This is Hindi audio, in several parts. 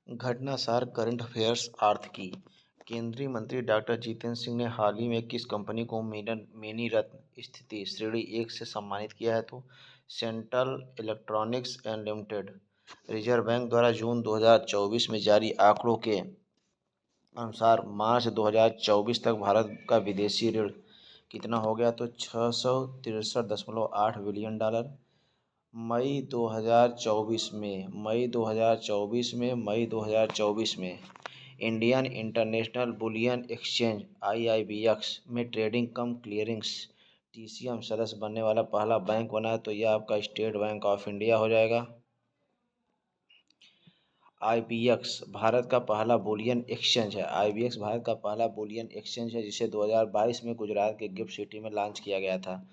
घटनासार करंट अफेयर्स अर्थ की। केंद्रीय मंत्री डॉक्टर जितेंद्र सिंह ने हाल ही में किस कंपनी को मेनी रत्न स्थिति श्रेणी 1 से सम्मानित किया है? तो central electronics and limited. Reserve bank द्वारा जून 2024 में जारी आंकड़ों के अनुसार मार्च 2024 तक भारत का विदेशी ऋण कितना हो गया? तो 663.8 बिलियन डॉलर। मई 2024 में Indian international bullion exchange (IIBX) में ट्रेडिंग कम क्लियरिंग TCM सदस्य बनने वाला पहला बैंक बना है, तो यह आपका स्टेट बैंक ऑफ इंडिया हो जाएगा। IBX भारत का पहला बुलियन एक्सचेंज है। IBX भारत का पहला बुलियन एक्सचेंज है, जिसे 2022 में गुजरात के गिफ्ट सिटी में लॉन्च किया गया था।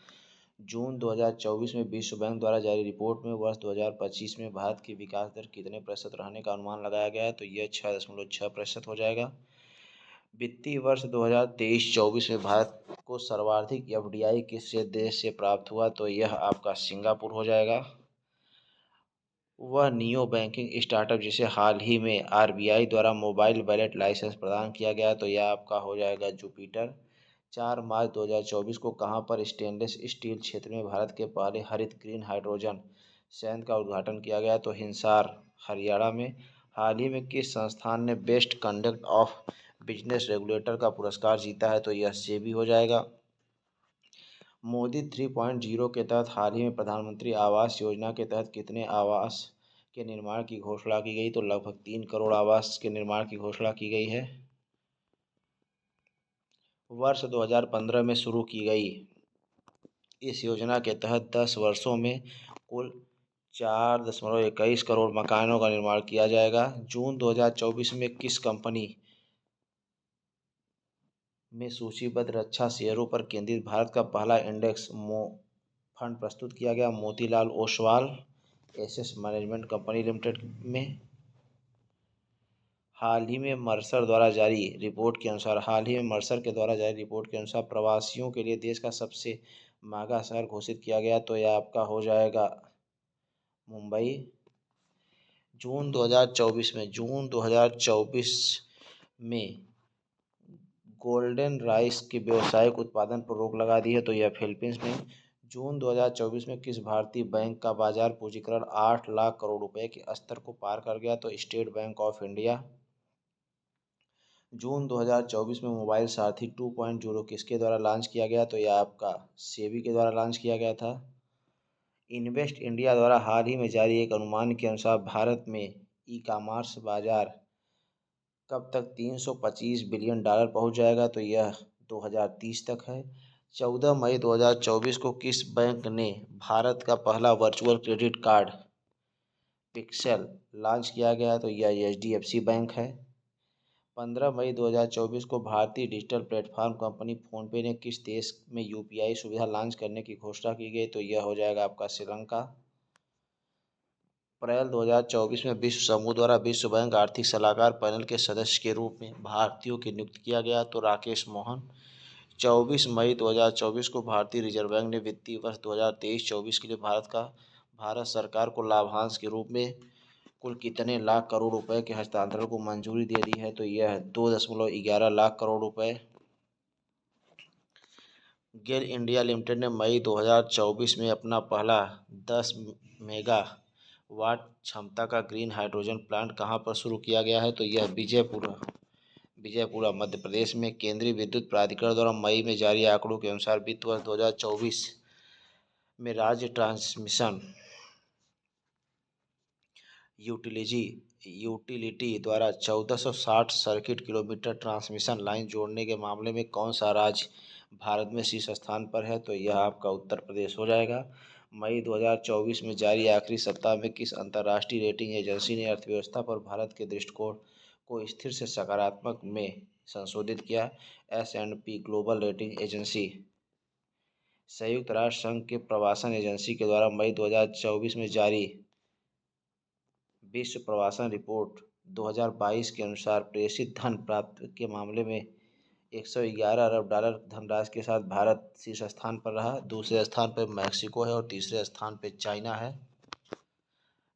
जून 2024 में विश्व बैंक द्वारा जारी रिपोर्ट में वर्ष 2025 में भारत की विकास दर कितने प्रतिशत रहने का अनुमान लगाया गया है? तो यह 6.6% हो जाएगा। वित्तीय वर्ष 2023-24 में भारत को सर्वाधिक FDI किस देश से प्राप्त हुआ? तो यह आपका सिंगापुर हो जाएगा। वह नियो बैंकिंग स्टार्टअप जिसे हाल ही में RBI द्वारा मोबाइल वॉलेट लाइसेंस प्रदान किया गया, तो यह आपका हो जाएगा जुपिटर। 4 मार्च 2024 को कहां पर स्टेनलेस स्टील क्षेत्र में भारत के पहले हरित ग्रीन हाइड्रोजन संयंत्र का उद्घाटन किया गया? तो हिसार, हरियाणा में। हाल ही में किस संस्थान ने best conduct of business regulator का पुरस्कार जीता है? तो यह सेबी हो जाएगा। मोदी 3.0 के तहत हाल ही में प्रधानमंत्री आवास योजना के तहत कितने आवास के निर्माण की घोषणा की गई? तो लगभग 3 करोड़ आवास के निर्माण की घोषणा की गई है। वर्ष 2015 में शुरू की गई इस योजना के तहत 10 वर्षों में कुल 4.21 करोड़ मकानों का निर्माण किया जाएगा। जून 2024 में किस कंपनी में सूचीबद्ध रक्षा शेयरों पर केंद्रित भारत का पहला इंडेक्स फंड प्रस्तुत किया गया? Motilal Oswal asset management company limited में। हाल ही में मर्सर के द्वारा जारी रिपोर्ट के अनुसार प्रवासियों के लिए देश का सबसे महंगा शहर घोषित किया गया, तो यह आपका हो जाएगा मुंबई। जून 2024 में गोल्डन राइस के व्यावसायिक उत्पादन पर रोक लगा दी है, तो यह फिलीपींस में। जून 2024 में किस भारतीय बैंक का बाजार पूंजीकरण 8 लाख करोड़ रुपए के स्तर को पार कर गया? तो स्टेट बैंक ऑफ इंडिया। जून 2024 में मोबाइल सारथी 2.0 किसके द्वारा लॉन्च किया गया? तो यह आपका सेबी के द्वारा लॉन्च किया गया था। इन्वेस्ट इंडिया द्वारा हाल ही में जारी एक अनुमान के अनुसार भारत में ई-कॉमर्स बाजार कब तक 325 बिलियन डॉलर पहुंच जाएगा? तो यह 2030 तक है। 14 मई 2024 को किस बैंक ने भारत का पहला virtual credit card pixel launch किया गया? तो यह HDFC बैंक है। 15 मई 2024 को भारतीय डिजिटल प्लेटफॉर्म कंपनी फोनपे ने किस देश में UPI सुविधा लॉन्च करने की घोषणा की गई? तो यह हो जाएगा आपका श्रीलंका। अप्रैल 2024 में विश्व समूह द्वारा विश्व बैंक आर्थिक सलाहकार पैनल के सदस्य के रूप में भारतीयों की नियुक्ति किया गया, तो राकेश मोहन। 24 मई 2024 को भारतीय रिजर्व बैंक ने वित्तीय वर्ष 2023-24 के लिए भारत सरकार को लाभांश के रूप में कुल कितने लाख करोड़ रुपए के हस्तांतरण को मंजूरी दे दी है? तो यह 2.11 लाख करोड़ रुपए। गेल इंडिया लिमिटेड ने मई 2024 में अपना पहला 10 मेगावाट क्षमता का ग्रीन हाइड्रोजन प्लांट कहां पर शुरू किया गया है? तो यह विजयपुरा मध्य प्रदेश में। केंद्रीय विद्युत प्राधिकरण द्वारा मई में जारी आंकड़ों के अनुसार वित्त वर्ष 2024 में राज्य ट्रांसमिशन यूटिलिटी द्वारा 1460 सर्किट किलोमीटर ट्रांसमिशन लाइन जोड़ने के मामले में कौन सा राज्य भारत में शीर्ष स्थान पर है? तो यह आपका उत्तर प्रदेश हो जाएगा। मई 2024 में जारी आखिरी सप्ताह में किस अंतर्राष्ट्रीय रेटिंग एजेंसी ने अर्थव्यवस्था पर भारत के दृष्टिकोण को स्थिर से सकारात्मक में संशोधित किया? S&P global rating agency. संयुक्त राष्ट्र संघ के प्रवासन एजेंसी के द्वारा मई 2024 में जारी विश्व प्रवासन रिपोर्ट 2022 के अनुसार प्रेषित धन प्राप्ति के मामले में 111 अरब डॉलर धनराशि के साथ भारत शीर्ष स्थान पर रहा। दूसरे स्थान पर मैक्सिको है और तीसरे स्थान पर चाइना है।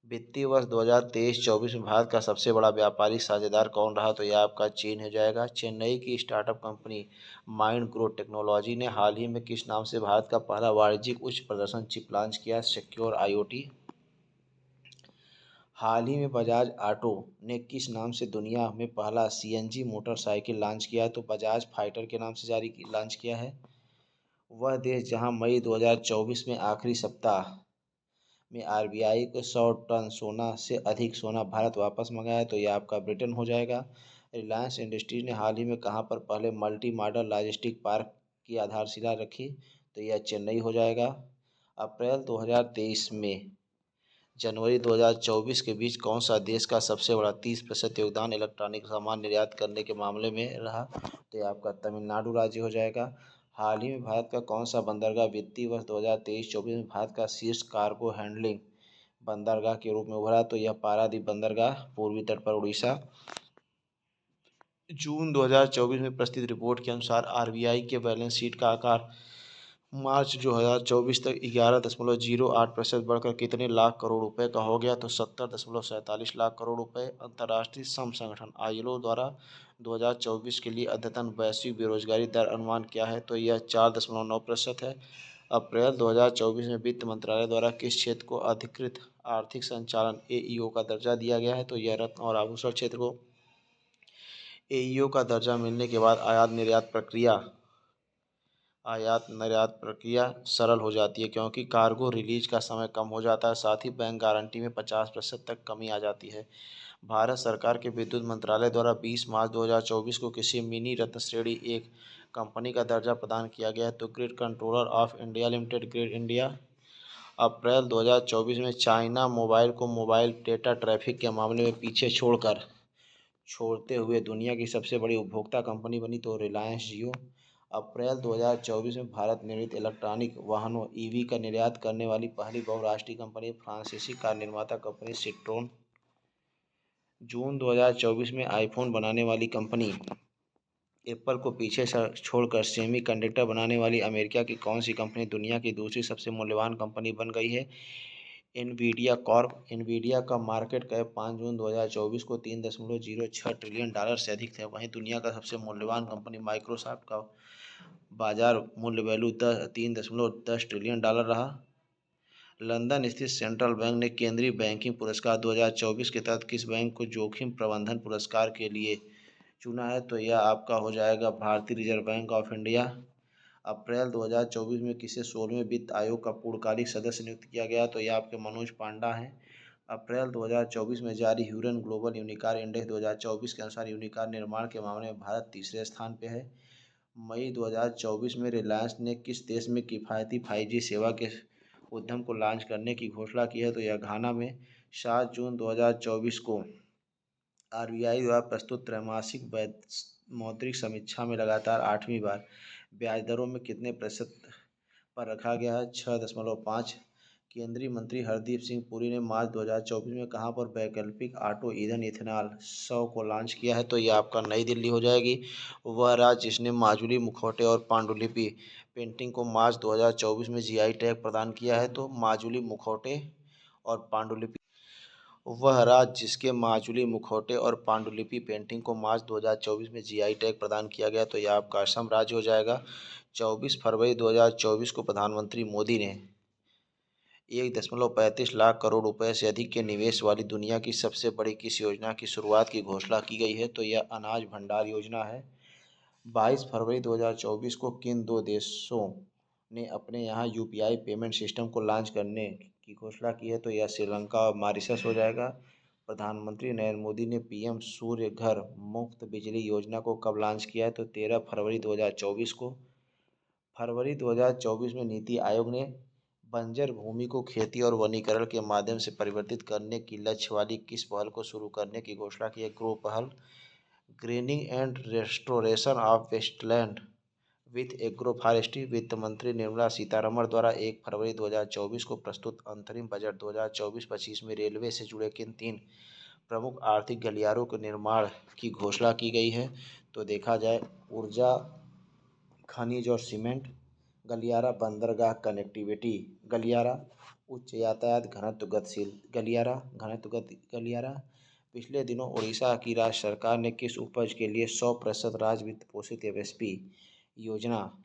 वित्तीय वर्ष 2023-24 में भारत का सबसे बड़ा व्यापारिक साझेदार कौन रहा? तो यह आपका चीन हो जाएगा। चेन्नई की startup company mind growth technology ने हाल ही में किस नाम से भारत का पहला वाणिज्यिक उच्च प्रदर्शन चिप लॉन्च किया? Secure IoT. हाल ही में बजाज ऑटो ने किस नाम से दुनिया में पहला सीएनजी मोटरसाइकिल लॉन्च किया है? तो बजाज फाइटर के नाम से लॉन्च किया है। वह देश जहां मई 2024 में आखिरी सप्ताह में आरबीआई को 100 टन सोना से अधिक सोना भारत वापस मंगाया, तो यह आपका ब्रिटेन हो जाएगा। रिलायंस इंडस्ट्रीज ने हाल ही में कहां पर पहले मल्टी मॉडल लॉजिस्टिक पार्क की आधारशिला रखी? तो यह चेन्नई हो जाएगा। अप्रैल 2023 में जनवरी 2024 के बीच कौन सा देश का सबसे बड़ा 30% योगदान इलेक्ट्रॉनिक सामान निर्यात करने के मामले में रहा? तो ये आपका तमिलनाडु राज्य हो जाएगा। हाल ही में भारत का कौन सा बंदरगाह वित्तीय वर्ष 2023-24 में भारत का शीर्ष कार्गो हैंडलिंग बंदरगाह के रूप में उभरा? तो यह पारादीप बंदरगाह पूर्वी तट पर उड़ीसा। जून 2024 में प्रस्तुत रिपोर्ट के अनुसार आरबीआई के बैलेंस शीट का आकार मार्च 2024 तक 11.08% बढ़कर कितने लाख करोड़ रुपए का हो गया? तो 70.47 लाख करोड़ रुपए। अंतर्राष्ट्रीय श्रम संगठन आईएलओ द्वारा 2024 के लिए अद्यतन वैश्विक बेरोजगारी दर अनुमान क्या है? तो यह 4.9% है। अप्रैल 2024 में वित्त मंत्रालय द्वारा किस क्षेत्र को अधिकृत आर्थिक संचालन एईओ का दर्जा दिया गया है? तो यह रत्न और आभूषण क्षेत्र को। एईओ का दर्जा मिलने के बाद आयात निर्यात प्रक्रिया सरल हो जाती है, क्योंकि कार्गो रिलीज का समय कम हो जाता है। साथ ही बैंक गारंटी में 50% तक कमी आ जाती है। भारत सरकार के विद्युत मंत्रालय द्वारा 20 मार्च 2024 को किसी मिनी रत्न श्रेणी एक कंपनी का दर्जा प्रदान किया गया है? तो grid controller of India limited, grid India. April 2024 में चाइना मोबाइल को मोबाइल डेटा ट्रैफिक के मामले में पीछे छोड़ते हुए दुनिया की सबसे बड़ी उपभोक्ता कंपनी बनी, तो रिलायंस जियो। अप्रैल 2024 में भारत निर्मित इलेक्ट्रॉनिक वाहनों ईवी का निर्यात करने वाली पहली बहुराष्ट्रीय कंपनी फ्रांसीसी कार निर्माता कंपनी सिट्रोन। जून 2024 में आईफोन बनाने वाली कंपनी एप्पल को पीछे छोड़कर सेमीकंडक्टर बनाने वाली अमेरिका की कौन सी कंपनी दुनिया की दूसरी सबसे मूल्यवान कंपनी बन गई है? Nvidia Corp. एनवीडिया का मार्केट कैप 5 जून 2024 को $3.06 ट्रिलियन से अधिक है। वहीं दुनिया का सबसे मूल्यवान कंपनी माइक्रोसॉफ्ट का बाजार मूल्य वैल्यू 3.10 ट्रिलियन रहा। लंदन स्थित सेंट्रल बैंक ने केंद्रीय बैंकिंग पुरस्कार 2024 के तहत किस बैंक को जोखिम प्रबंधन पुरस्कार के लिए चुना है? तो यह आपका हो जाएगा भारतीय reserve bank of India. April 2024 में किसे 16वें वित्त आयोग का पूर्णकालिक सदस्य नियुक्त किया गया? तो यह आपके मनोज पांडा हैं। अप्रैल 2024 में जारी ह्यूरन ग्लोबल यूनिकार इंडेक्स 2024 के अनुसार यूनिकार निर्माण के मामले में भारत तीसरे स्थान पर है। मई 2024 में रिलायंस ने किस देश में किफ़ायती 5G सेवा के उद्यम को लॉन्च करने की घोषणा की है? तो यह घाना में। 7 जून 2024 को आरबीआई द्वारा प्रस्तुत त्रैमासिक मौद्रिक समीक्षा में लगातार 8वीं बार ब्याज दरों में कितने प्रतिशत पर रखा गया है? 6.5। केंद्रीय मंत्री हरदीप सिंह पुरी ने मार्च 2024 में कहां पर वैकल्पिक ऑटो ईंधन इथेनॉल 100 को लॉन्च किया है? तो यह आपका नई दिल्ली हो जाएगी। वह राज्य जिसने माजुली मुखौटे और पांडुलिपि पेंटिंग को मार्च 2024 में जीआई टैग प्रदान किया है? तो माजुली मुखौटे और पांडुलिपि। वह राज्य जिसके माजुली मुखौटे और पांडुलिपि पेंटिंग को मार्च 2024 में जीआई टैग प्रदान किया गया, तो यह आपका असम राज्य हो जाएगा। 24 फरवरी 2024 को प्रधानमंत्री मोदी ने 1.35 लाख करोड़ रुपए से अधिक के निवेश वाली दुनिया की सबसे बड़ी किस योजना की शुरुआत की घोषणा की गई है? तो यह अनाज भंडार योजना है। 22 फरवरी 2024 को किन दो देशों ने अपने यहाँ यूपीआई पेमेंट सिस्टम को लॉन्च करने की घोषणा की है? तो यह श्रीलंका और मॉरिशस हो जाएगा। प्रधानमंत्री नरेंद्र मोदी ने पीएम सूर्य घर मुफ्त बिजली योजना को कब लॉन्च किया है? तो 13 फरवरी 2024 को। फरवरी 2024 में नीति आयोग ने बंजर भूमि को खेती और वनीकरण के माध्यम से परिवर्तित करने की लक्ष्य वाली किस पहल को शुरू करने की घोषणा की है? ग्रो पहल। Greening and restoration of wasteland with agroforestry. वित्त मंत्री निर्मला सीतारमण द्वारा 1 फरवरी 2024 को प्रस्तुत अंतरिम बजट 2024-25 में रेलवे से जुड़े किन 3 प्रमुख आर्थिक गलियारों के निर्माण की घोषणा की गई है? तो देखा जाए ऊर्जा, खनिज और सीमेंट गलियारा, बंदरगाह कनेक्टिविटी गलियारा उच्च यातायात घनत्व गतिशील गलियारा। पिछले दिनों उड़ीसा की राज्य सरकार ने किस उपज के लिए 100% राज्य वित्त पोषित एमएसपी योजना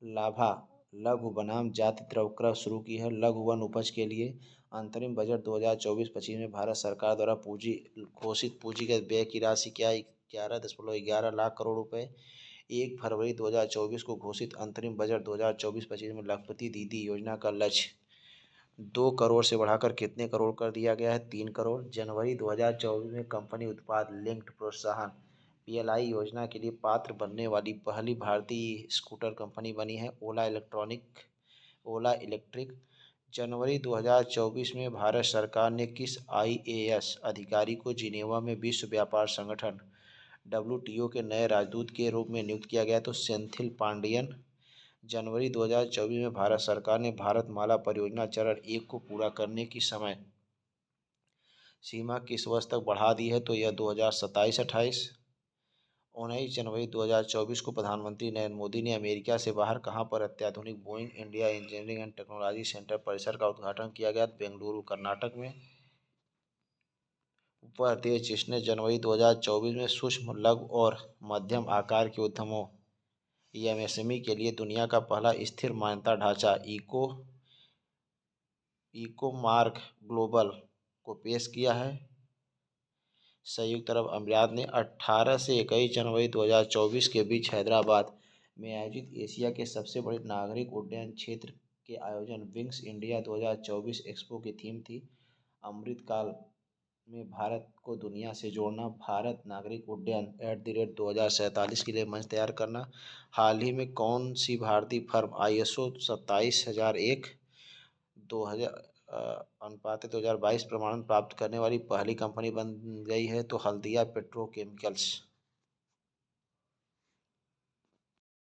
लाभा लघु बनाम जाति द्रव क्रय शुरू की है। लघु वन उपज के लिए अंतरिम बजट 2024-25 में भारत सरकार द्वारा घोषित पूंजीगत व्यय की राशि क्या 11.11 लाख करोड़ रुपए। 1 फरवरी 2024 को घोषित अंतरिम बजट 2024-25 में लखपति दीदी योजना का लक्ष्य 2 करोड़ से बढ़ाकर कितने करोड़ कर दिया गया है? 3 करोड़। जनवरी 2024 में कंपनी उत्पाद लिंक्ड प्रोत्साहन पीएलआई योजना के लिए पात्र बनने वाली पहली भारतीय स्कूटर कंपनी बनी है ओला इलेक्ट्रिक। जनवरी 2024 में भारत सरकार ने किस आईएएस अधिकारी को जिनेवा में विश्व व्यापार संगठन डब्ल्यूटीओ के नए राजदूत के रूप में नियुक्त किया गया? तो सेंथिल पांडियन। जनवरी 2024 में भारत सरकार ने भारतमाला परियोजना चरण 1 को पूरा करने की समय सीमा किस वर्ष तक बढ़ा दी है? तो यह 2027-28। 19 जनवरी 2024 को प्रधानमंत्री नरेंद्र मोदी ने अमेरिका से बाहर कहां पर अत्याधुनिक Boeing India engineering and technology centre परिसर का उद्घाटन किया गया? बेंगलुरु कर्नाटक में। प्रदेश जिसने जनवरी 2024 में सूक्ष्म लघु और मध्यम आकार के उद्यमों एमएसएमई के लिए दुनिया का पहला स्थिर मान्यता ढांचा इको मार्क ग्लोबल को पेश किया है। संयुक्त अरब अमीरात ने 18 से 21 जनवरी 2024 के बीच हैदराबाद में आयोजित एशिया के सबसे बड़े नागरिक उड्डयन क्षेत्र के आयोजन विंग्स इंडिया 2024 एक्सपो की थीम थी अमृतकाल में भारत को दुनिया से जोड़ना, भारत नागरिक उड्डयन @ 2047 के लिए मंच तैयार करना। हाल ही में कौन सी भारतीय फर्म ISO 27001 2022 प्रमाणन प्राप्त करने वाली पहली कंपनी बन गई है? तो हल्दिया पेट्रोकेमिकल्स।